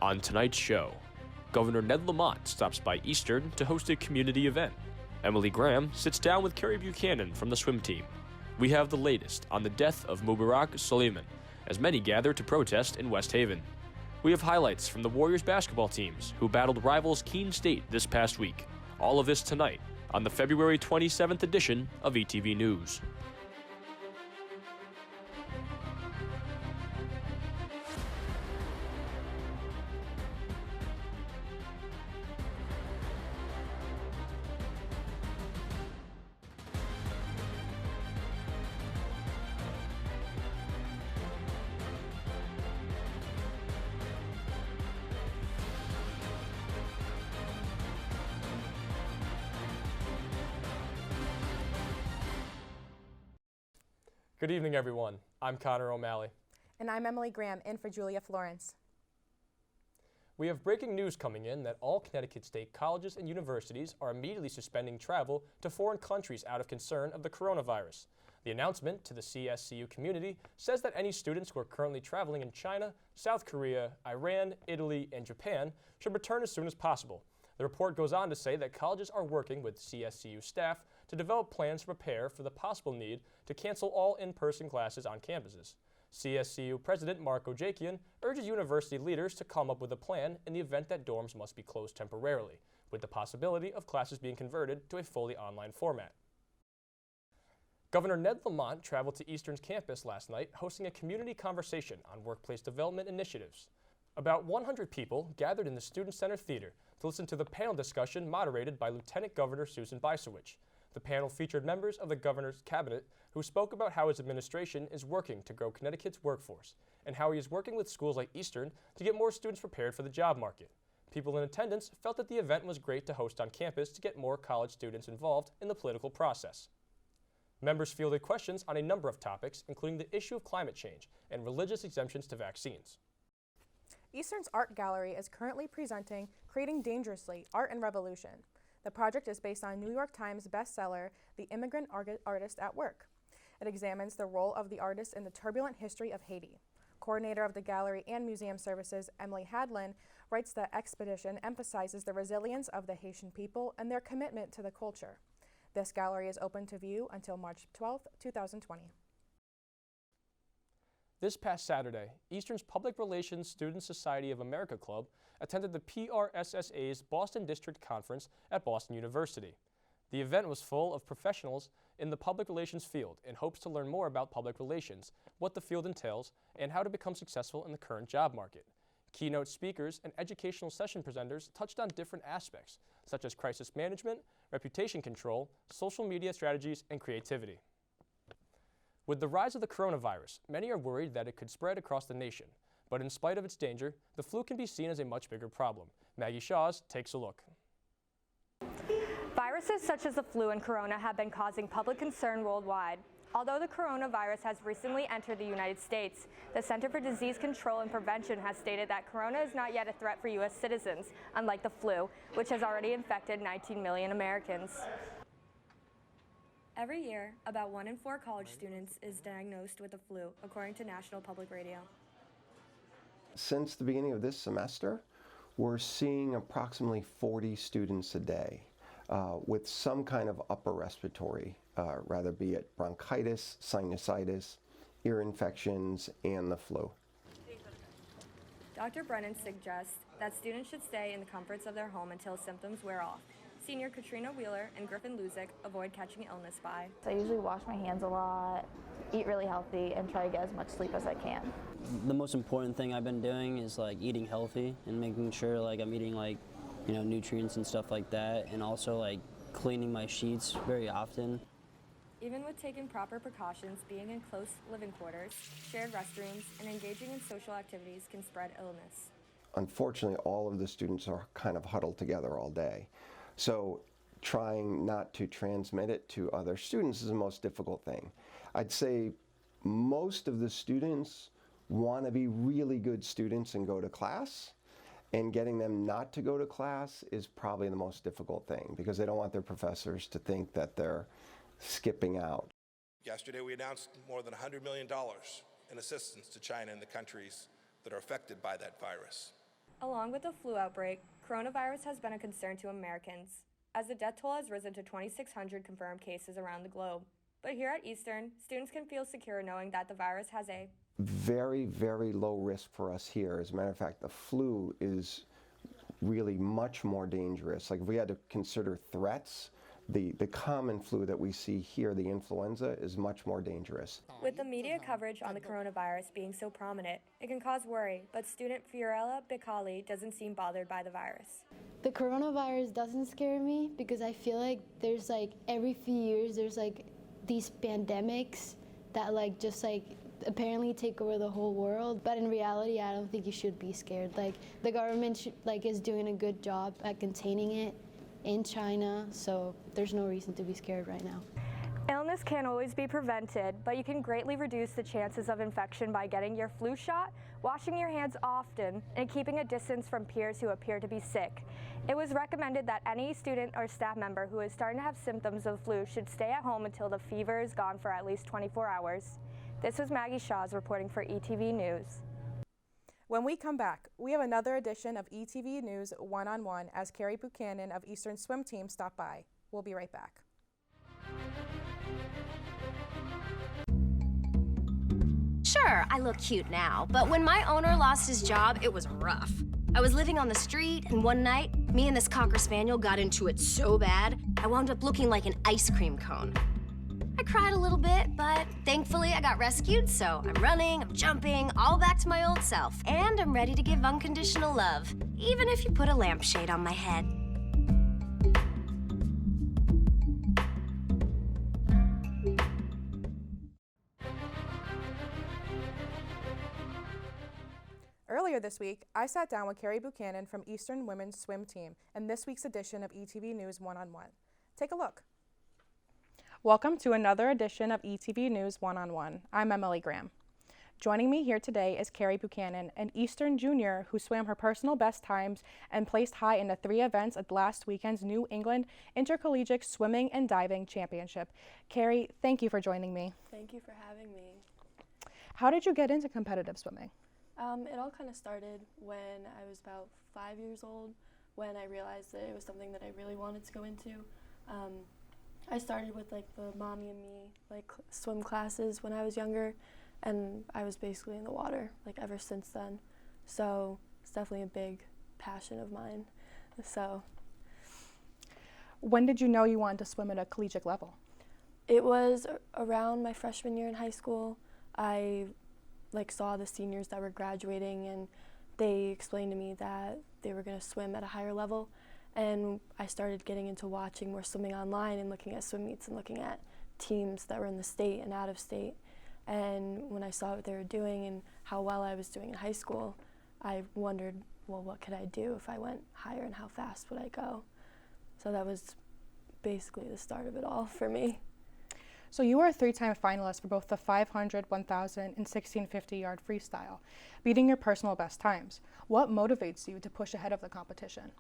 On tonight's show, Governor Ned Lamont stops by Eastern to host a community event. Emily Graham sits down with Kerry Buchanan from the swim team. We have the latest on the death of Mubarak Suleiman, as many gather to protest in West Haven. We have highlights from the Warriors basketball teams who battled rivals Keene State this past week. All of this tonight on the February 27th edition of ETV News. Good evening, everyone. I'm Connor O'Malley. And I'm Emily Graham, in for Julia Florence. We have breaking news coming in that all Connecticut state colleges and universities are immediately suspending travel to foreign countries out of concern of the coronavirus. The announcement to the CSCU community says that any students who are currently traveling in China, South Korea, Iran, Italy, and Japan should return as soon as possible. The report goes on to say that colleges are working with CSCU staff to develop plans to prepare for the possible need to cancel all in-person classes on campuses. CSCU President Mark Ojakian urges university leaders to come up with a plan in the event that dorms must be closed temporarily, with the possibility of classes being converted to a fully online format. Governor Ned Lamont traveled to Eastern's campus last night, hosting a community conversation on workplace development initiatives. About 100 people gathered in the Student Center Theater to listen to the panel discussion moderated by Lieutenant Governor Susan Bysewicz. The panel featured members of the governor's cabinet who spoke about how his administration is working to grow Connecticut's workforce and how he is working with schools like Eastern to get more students prepared for the job market. People in attendance felt that the event was great to host on campus to get more college students involved in the political process. Members fielded questions on a number of topics, including the issue of climate change and religious exemptions to vaccines. Eastern's art gallery is currently presenting Creating Dangerously, Art and Revolution. The project is based on New York Times bestseller, The Immigrant Artist at Work. It examines the role of the artist in the turbulent history of Haiti. Coordinator of the gallery and museum services, Emily Hadlin, writes that expedition emphasizes the resilience of the Haitian people and their commitment to the culture. This gallery is open to view until March 12, 2020. This past Saturday, Eastern's Public Relations Student Society of America Club attended the PRSSA's Boston District Conference at Boston University. The event was full of professionals in the public relations field in hopes to learn more about public relations, what the field entails, and how to become successful in the current job market. Keynote speakers and educational session presenters touched on different aspects, such as crisis management, reputation control, social media strategies, and creativity. With the rise of the coronavirus, many are worried that it could spread across the nation. But in spite of its danger, the flu can be seen as a much bigger problem. Maggie Shaws takes a look. Viruses such as the flu and corona have been causing public concern worldwide. Although the coronavirus has recently entered the United States, the Center for Disease Control and Prevention has stated that corona is not yet a threat for U.S. citizens, unlike the flu, which has already infected 19 million Americans. Every year, about 1 in 4 college students is diagnosed with the flu, according to National Public Radio. Since the beginning of this semester, we're seeing approximately 40 students a day with some kind of upper respiratory, rather be it bronchitis, sinusitis, ear infections, and the flu. Dr. Brennan suggests that students should stay in the comforts of their home until symptoms wear off. Senior Katrina Wheeler and Griffin Luzick avoid catching illness by. I usually wash my hands a lot, eat really healthy, and try to get as much sleep as I can. The most important thing I've been doing is eating healthy and making sure I'm eating nutrients and stuff like that, and also cleaning my sheets very often. Even with taking proper precautions, being in close living quarters, shared restrooms, and engaging in social activities can spread illness. Unfortunately, all of the students are kind of huddled together all day. So trying not to transmit it to other students is the most difficult thing. I'd say most of the students want to be really good students and go to class, and getting them not to go to class is probably the most difficult thing because they don't want their professors to think that they're skipping out. Yesterday we announced more than $100 million in assistance to China and the countries that are affected by that virus. Along with the flu outbreak, coronavirus has been a concern to Americans, as the death toll has risen to 2,600 confirmed cases around the globe. But here at Eastern, students can feel secure knowing that the virus has a very, very low risk for us here. As a matter of fact, the flu is really much more dangerous. Like if we had to consider threats, the common flu that we see here, the influenza, is much more dangerous. With the media coverage on the coronavirus being so prominent, it can cause worry, but student Fiorella Bicali doesn't seem bothered by the virus. The coronavirus doesn't scare me because I feel like there's like every few years there's like these pandemics that like just like apparently take over the whole world, but in reality I don't think you should be scared. Like the government is doing a good job at containing it in China, so there's no reason to be scared right now. Illness can't always be prevented, but you can greatly reduce the chances of infection by getting your flu shot, washing your hands often, and keeping a distance from peers who appear to be sick. It was recommended that any student or staff member who is starting to have symptoms of flu should stay at home until the fever is gone for at least 24 hours. This was Maggie Shaws reporting for ETV News. When we come back, we have another edition of ETV News One-on-One as Carrie Buchanan of Eastern Swim Team stopped by. We'll be right back. Sure, I look cute now, but when my owner lost his job, it was rough. I was living on the street, and one night, me and this Cocker Spaniel got into it so bad, I wound up looking like an ice cream cone. I cried a little bit, but thankfully I got rescued, so I'm running, I'm jumping, all back to my old self, and I'm ready to give unconditional love, even if you put a lampshade on my head. Earlier this week, I sat down with Carrie Buchanan from Eastern Women's Swim Team in this week's edition of ETV News One-on-One. Take a look. Welcome to another edition of ETV News One-on-One. I'm Emily Graham. Joining me here today is Carrie Buchanan, an Eastern junior who swam her personal best times and placed high in the 3 events at last weekend's New England Intercollegiate Swimming and Diving Championship. Carrie, thank you for joining me. Thank you for having me. How did you get into competitive swimming? It all kind of started when I was about 5 years old, when I realized that it was something that I really wanted to go into. I started with like the Mommy and Me swim classes when I was younger, and I was basically in the water like ever since then. So it's definitely a big passion of mine. So when did you know you wanted to swim at a collegiate level? It was around my freshman year in high school. I saw the seniors that were graduating, and they explained to me that they were going to swim at a higher level. And I started getting into watching more swimming online and looking at swim meets and looking at teams that were in the state and out of state. And when I saw what they were doing and how well I was doing in high school, I wondered, well, what could I do if I went higher, and how fast would I go? So that was basically the start of it all for me. So you were a 3-time finalist for both the 500, 1,000, and 1,650-yard freestyle, beating your personal best times. What motivates you to push ahead of the competition?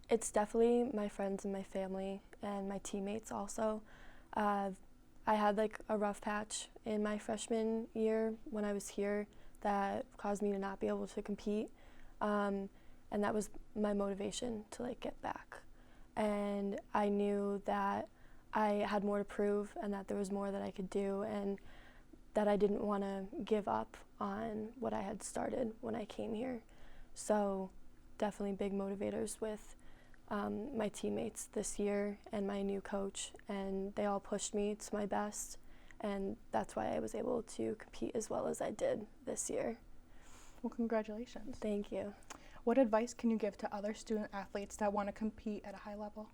It's definitely my friends and my family and my teammates also. I had a rough patch in my freshman year when I was here that caused me to not be able to compete, and that was my motivation to get back. And I knew that I had more to prove and that there was more that I could do, and that I didn't want to give up on what I had started when I came here. So definitely big motivators with my teammates this year and my new coach, and they all pushed me to my best, and that's why I was able to compete as well as I did this year. Well, congratulations. Thank you. What advice can you give to other student athletes that want to compete at a high level?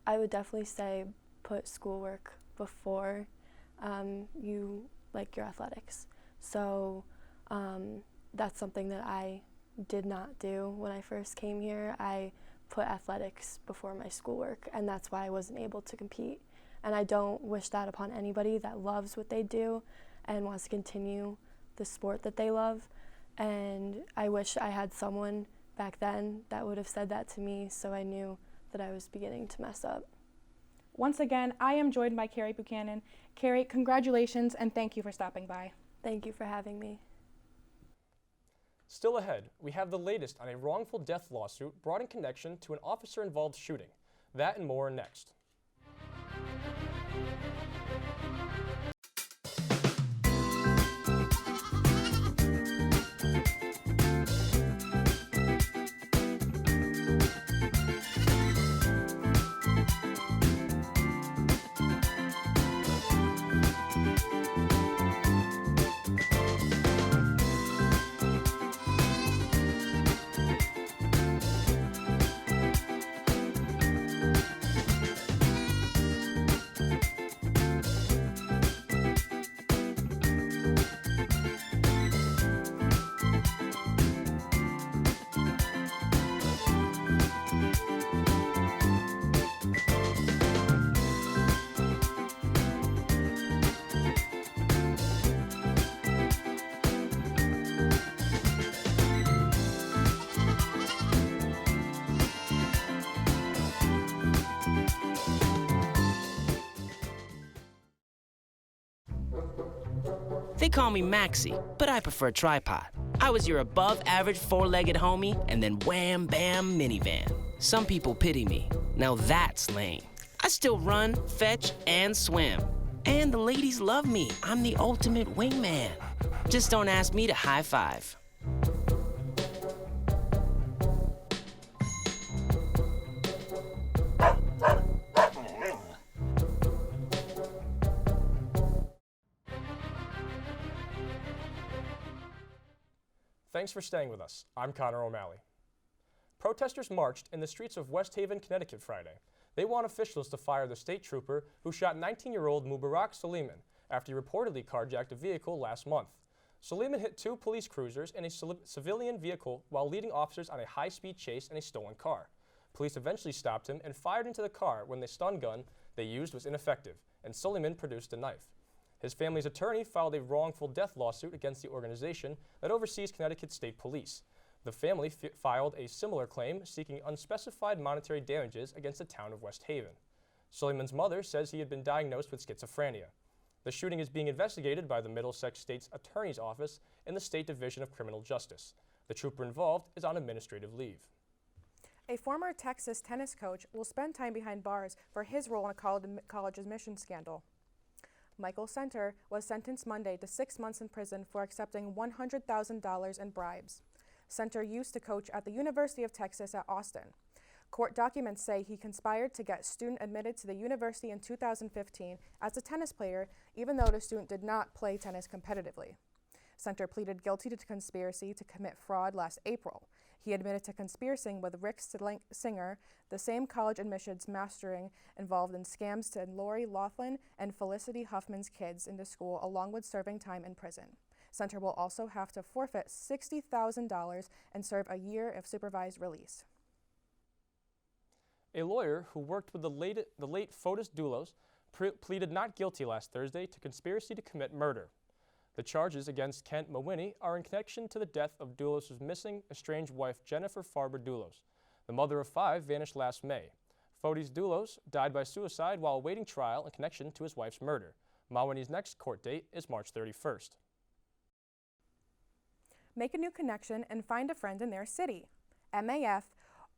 I would definitely say put schoolwork before you your athletics. So that's something that I did not do when I first came here. I put athletics before my schoolwork, and that's why I wasn't able to compete. And I don't wish that upon anybody that loves what they do and wants to continue the sport that they love. And I wish I had someone back then that would have said that to me, so I knew that I was beginning to mess up. Once again, I am joined by Carrie Buchanan. Carrie, congratulations and thank you for stopping by. Thank you for having me. Still ahead, we have the latest on a wrongful death lawsuit brought in connection to an officer-involved shooting. That and more next. They call me Maxie, but I prefer tripod. I was your above-average four-legged homie, and then wham, bam, minivan. Some people pity me. Now that's lame. I still run, fetch, and swim. And the ladies love me. I'm the ultimate wingman. Just don't ask me to high five. Thanks for staying with us. I'm Connor O'Malley. Protesters marched in the streets of West Haven, Connecticut Friday. They want officials to fire the state trooper who shot 19-year-old Mubarak Suleiman after he reportedly carjacked a vehicle last month. Suleiman hit two police cruisers and a civilian vehicle while leading officers on a high-speed chase in a stolen car. Police eventually stopped him and fired into the car when the stun gun they used was ineffective, and Suleiman produced a knife. His family's attorney filed a wrongful death lawsuit against the organization that oversees Connecticut State Police. The family filed a similar claim seeking unspecified monetary damages against the town of West Haven. Suleiman's mother says he had been diagnosed with schizophrenia. The shooting is being investigated by the Middlesex State's Attorney's Office in the State Division of Criminal Justice. The trooper involved is on administrative leave. A former Texas tennis coach will spend time behind bars for his role in a college admissions scandal. Michael Center was sentenced Monday to 6 months in prison for accepting $100,000 in bribes. Center used to coach at the University of Texas at Austin. Court documents say he conspired to get a student admitted to the university in 2015 as a tennis player, even though the student did not play tennis competitively. Center pleaded guilty to conspiracy to commit fraud last April. He admitted to conspiring with Rick Singer, the same college admissions mastering involved in scams to Lori Laughlin and Felicity Huffman's kids into school, along with serving time in prison. Center will also have to forfeit $60,000 and serve a year of supervised release. A lawyer who worked with the late Fotis Dulos pleaded not guilty last Thursday to conspiracy to commit murder. The charges against Kent Mawhinney are in connection to the death of Dulos' missing, estranged wife, Jennifer Farber Dulos. The mother of 5 vanished last May. Fotis Dulos died by suicide while awaiting trial in connection to his wife's murder. Mawhinney's next court date is March 31st. Make a new connection and find a friend in their city. MAF,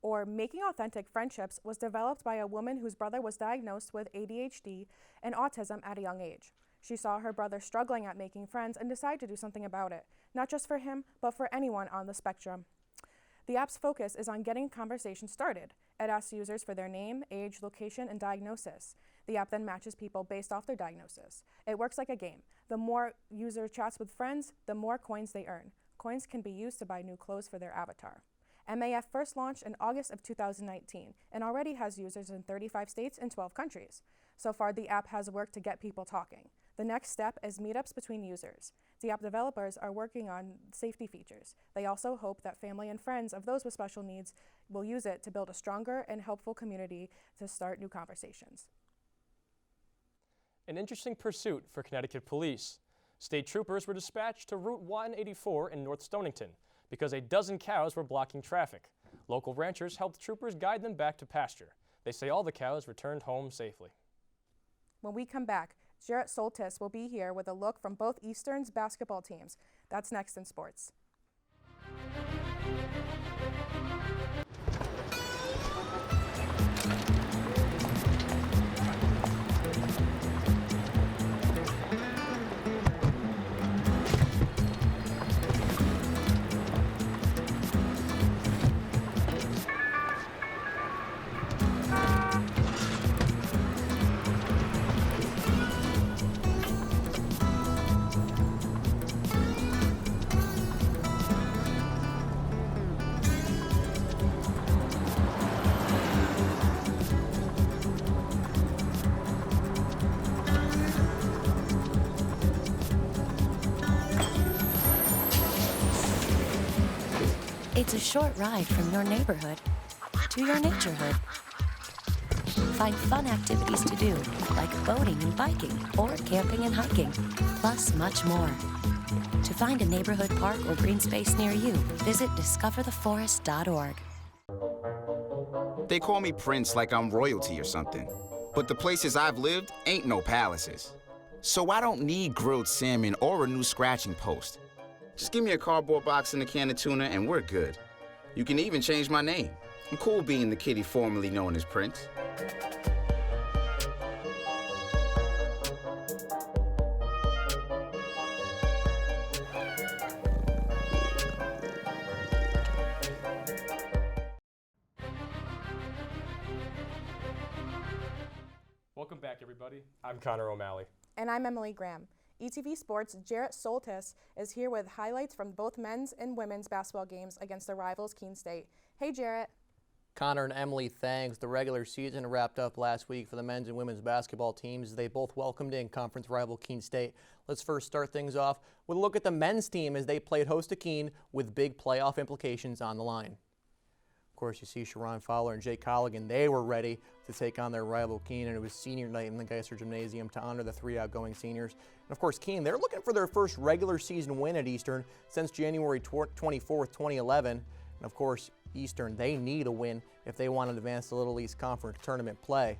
or Making Authentic Friendships, was developed by a woman whose brother was diagnosed with ADHD and autism at a young age. She saw her brother struggling at making friends and decided to do something about it, not just for him, but for anyone on the spectrum. The app's focus is on getting conversations started. It asks users for their name, age, location, and diagnosis. The app then matches people based off their diagnosis. It works like a game. The more user chats with friends, the more coins they earn. Coins can be used to buy new clothes for their avatar. MAF first launched in August of 2019 and already has users in 35 states and 12 countries. So far, the app has worked to get people talking. The next step is meetups between users. The app developers are working on safety features. They also hope that family and friends of those with special needs will use it to build a stronger and helpful community to start new conversations. An interesting pursuit for Connecticut police. State troopers were dispatched to Route 184 in North Stonington because a dozen cows were blocking traffic. Local ranchers helped troopers guide them back to pasture. They say all the cows returned home safely. When we come back, Jarrett Soltis will be here with a look from both Eastern's basketball teams. That's next in sports. It's a short ride from your neighborhood to your naturehood. Find fun activities to do, like boating and biking, or camping and hiking, plus much more. To find a neighborhood park or green space near you, visit discovertheforest.org. They call me Prince like I'm royalty or something. But the places I've lived ain't no palaces. So I don't need grilled salmon or a new scratching post. Just give me a cardboard box and a can of tuna and we're good. You can even change my name. I'm cool being the kitty formerly known as Prince. Welcome back, everybody. I'm Connor O'Malley. And I'm Emily Graham. ETV Sports' Jarrett Soltis is here with highlights from both men's and women's basketball games against their rivals, Keene State. Hey, Jarrett. Connor and Emily, thanks. The regular season wrapped up last week for the men's and women's basketball teams. They both welcomed in conference rival Keene State. Let's first start things off with a look at the men's team as they played host to Keene with big playoff implications on the line. Of course, you see Sharon Fowler and Jake Colligan. They were ready to take on their rival Keene, and it was senior night in the Geisler Gymnasium to honor the three outgoing seniors. And of course, Keene, they're looking for their first regular season win at Eastern since January 24th, 2011. And of course, Eastern, they need a win if they want to advance to Little East Conference tournament play.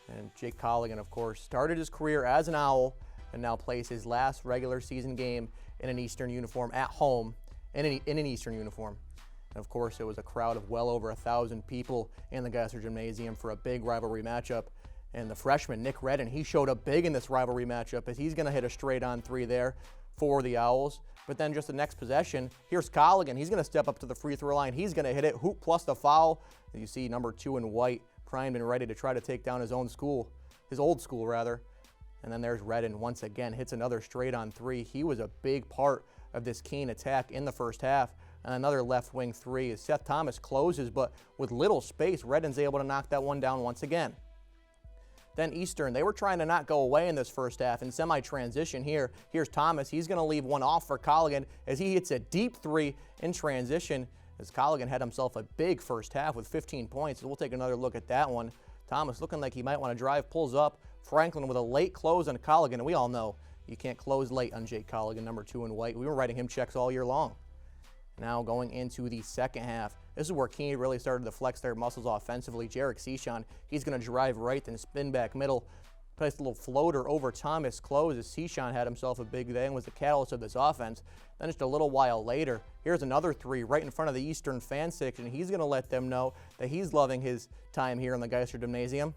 And Jake Colligan, of course, started his career as an Owl and now plays his last regular season game in an Eastern uniform at home, in an Eastern uniform. And of course, it was a crowd of well over 1,000 people in the Geisler Gymnasium for a big rivalry matchup. And the freshman, Nick Redden, he showed up big in this rivalry matchup as he's going to hit a straight-on three there for the Owls. But then just the next possession, here's Colligan. He's going to step up to the free throw line. He's going to hit it, hoop plus the foul. And you see number 2 in white, primed and ready to try to take down his old school. And then there's Redden once again, hits another straight-on three. He was a big part of this Keene attack in the first half. And another left wing three as Seth Thomas closes, but with little space, Redden's able to knock that one down once again. Then Eastern, they were trying to not go away in this first half. In semi-transition here, here's Thomas. He's going to leave one off for Colligan as he hits a deep three in transition as Colligan had himself a big first half with 15 points. So we'll take another look at that one. Thomas looking like he might want to drive, pulls up. Franklin with a late close on Colligan, and we all know you can't close late on Jake Colligan, number 2 in white. We were writing him checks all year long. Now going into the second half, this is where Keene really started to flex their muscles offensively. Jarek Sechon, he's going to drive right, then spin back middle, place a little floater over Thomas, closes. Sechon had himself a big day and was the catalyst of this offense. Then just a little while later, here's another three right in front of the Eastern fan section. He's going to let them know that he's loving his time here in the Geisler Gymnasium.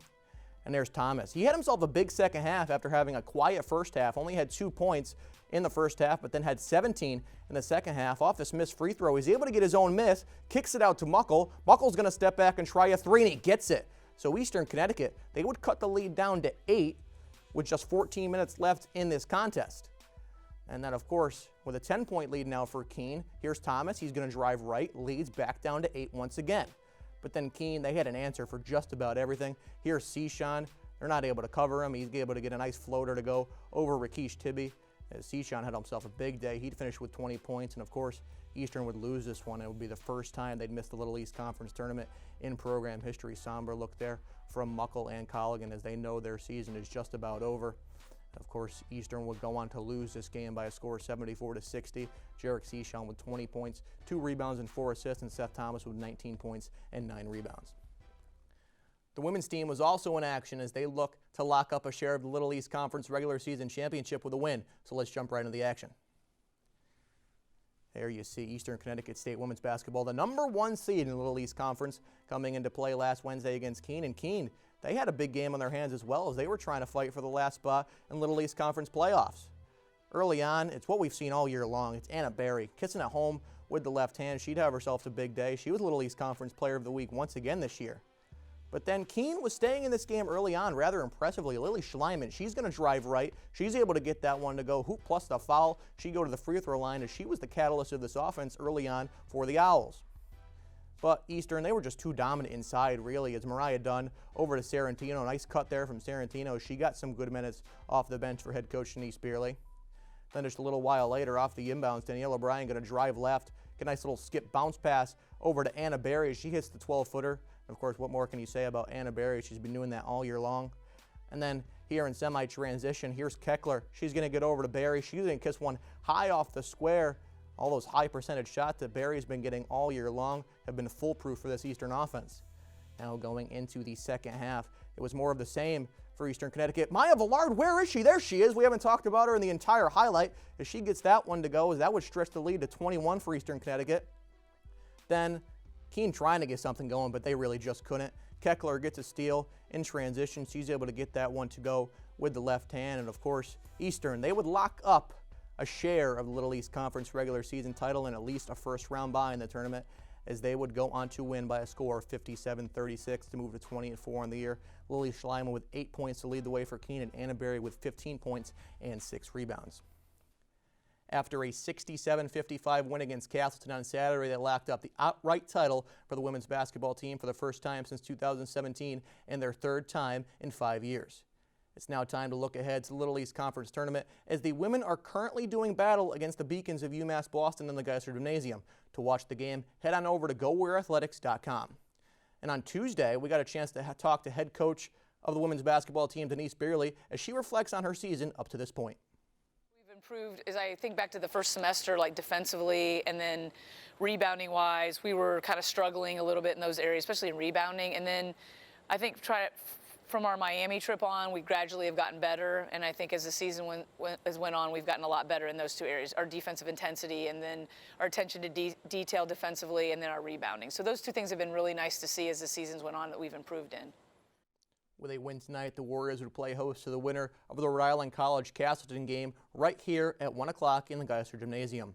And there's Thomas. He had himself a big second half after having a quiet first half, only had 2 points in the first half, but then had 17 in the second half. Off this missed free throw, he's able to get his own miss, kicks it out to Muckle. Muckle's going to step back and try a three, and he gets it. So Eastern Connecticut, they would cut the lead down to 8 with just 14 minutes left in this contest. And then, of course, with a 10-point lead now for Keene, here's Thomas. He's going to drive right, leads back down to 8 once again. But then Keene, they had an answer for just about everything. Here's Sechon. They're not able to cover him. He's able to get a nice floater to go over Rakesh Tibby. As Sechon had himself a big day. He'd finish with 20 points, and of course, Eastern would lose this one. It would be the first time they'd missed the Little East Conference tournament in program history. Somber look there from Muckle and Colligan as they know their season is just about over. Of course, Eastern would go on to lose this game by a score of 74-60. Jarek Sechon with 20 points, 2 rebounds and 4 assists, and Seth Thomas with 19 points and 9 rebounds. The women's team was also in action as they look to lock up a share of the Little East Conference regular season championship with a win. So let's jump right into the action. There you see Eastern Connecticut State women's basketball, the #1 seed in the Little East Conference, coming into play last Wednesday against Keene. And Keene, they had a big game on their hands as well, as they were trying to fight for the last spot in Little East Conference playoffs. Early on, it's what we've seen all year long. It's Anna Berry kissing at home with the left hand. She'd have herself a big day. She was Little East Conference Player of the Week once again this year. But then Keene was staying in this game early on rather impressively. Lily Schleiman, she's going to drive right. She's able to get that one to go. Hoop plus the foul. She go to the free throw line as she was the catalyst of this offense early on for the Owls. But Eastern, they were just too dominant inside, really, as Mariah Dunn over to Sarantino. Nice cut there from Sarantino. She got some good minutes off the bench for head coach Denise Beerley. Then just a little while later, off the inbounds, Danielle O'Brien going to drive left. Get a nice little skip bounce pass over to Anna Berry as she hits the 12-footer. Of course, what more can you say about Anna Berry? She's been doing that all year long. And then here in semi-transition, here's Keckler. She's going to get over to Berry. She's going to kiss one high off the square. All those high percentage shots that Berry's been getting all year long have been foolproof for this Eastern offense. Now going into the second half, it was more of the same for Eastern Connecticut. Maya Villard, where is she? There she is. We haven't talked about her in the entire highlight. As she gets that one to go, as that would stretch the lead to 21 for Eastern Connecticut. Then Keene trying to get something going, but they really just couldn't. Keckler gets a steal in transition. She's able to get that one to go with the left hand. And of course, Eastern, they would lock up a share of the Little East Conference regular season title and at least a first-round bye in the tournament, as they would go on to win by a score of 57-36 to move to 20-4 on the year. Lily Schleiman with 8 points to lead the way for Keene, and Anna Berry with 15 points and 6 rebounds. After a 67-55 win against Castleton on Saturday that locked up the outright title for the women's basketball team for the first time since 2017 and their third time in 5 years. It's now time to look ahead to the Little East Conference Tournament, as the women are currently doing battle against the Beacons of UMass Boston in the Geisler Gymnasium. To watch the game, head on over to GoWhereAthletics.com. And on Tuesday, we got a chance to talk to head coach of the women's basketball team, Denise Beerley, as she reflects on her season up to this point. We've improved, as I think back to the first semester, like defensively and then rebounding wise, we were kind of struggling a little bit in those areas, especially in rebounding. And then I think from our Miami trip on, we gradually have gotten better, and I think as the season went on, we've gotten a lot better in those two areas, our defensive intensity and then our attention to detail defensively, and then our rebounding. So those two things have been really nice to see as the seasons went on that we've improved in. With a win tonight, the Warriors would play host to the winner of the Rhode Island College Castleton game right here at 1 o'clock in the Geisler Gymnasium.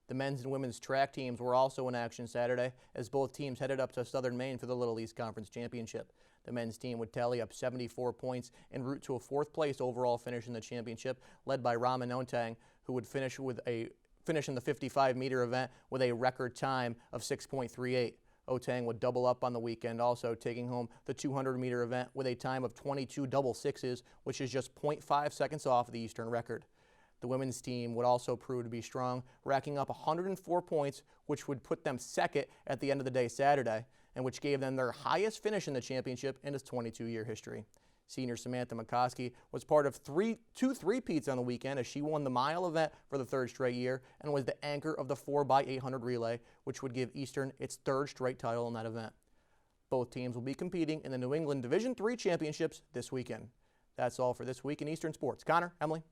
The men's and women's track teams were also in action Saturday, as both teams headed up to Southern Maine for the Little East Conference Championship. The men's team would tally up 74 points en route to a 4th place overall finish in the championship, led by Raman Ontang, who would finish in the 55-meter event with a record time of 6.38. Otang would double up on the weekend, also taking home the 200-meter event with a time of 22 double sixes, which is just 0.5 seconds off the Eastern record. The women's team would also prove to be strong, racking up 104 points, which would put them second at the end of the day Saturday, and which gave them their highest finish in the championship in its 22-year history. Senior Samantha McCoskey was part of two three-peats on the weekend, as she won the mile event for the 3rd straight year and was the anchor of the 4x800 relay, which would give Eastern its 3rd straight title in that event. Both teams will be competing in the New England Division III Championships this weekend. That's all for this week in Eastern sports. Connor, Emily.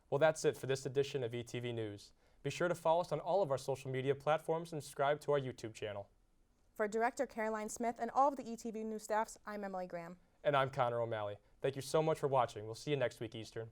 Well, that's it for this edition of ETV News. Be sure to follow us on all of our social media platforms and subscribe to our YouTube channel. For Director Caroline Smith and all of the ETV News staffs, I'm Emily Graham. And I'm Connor O'Malley. Thank you so much for watching. We'll see you next week, Eastern.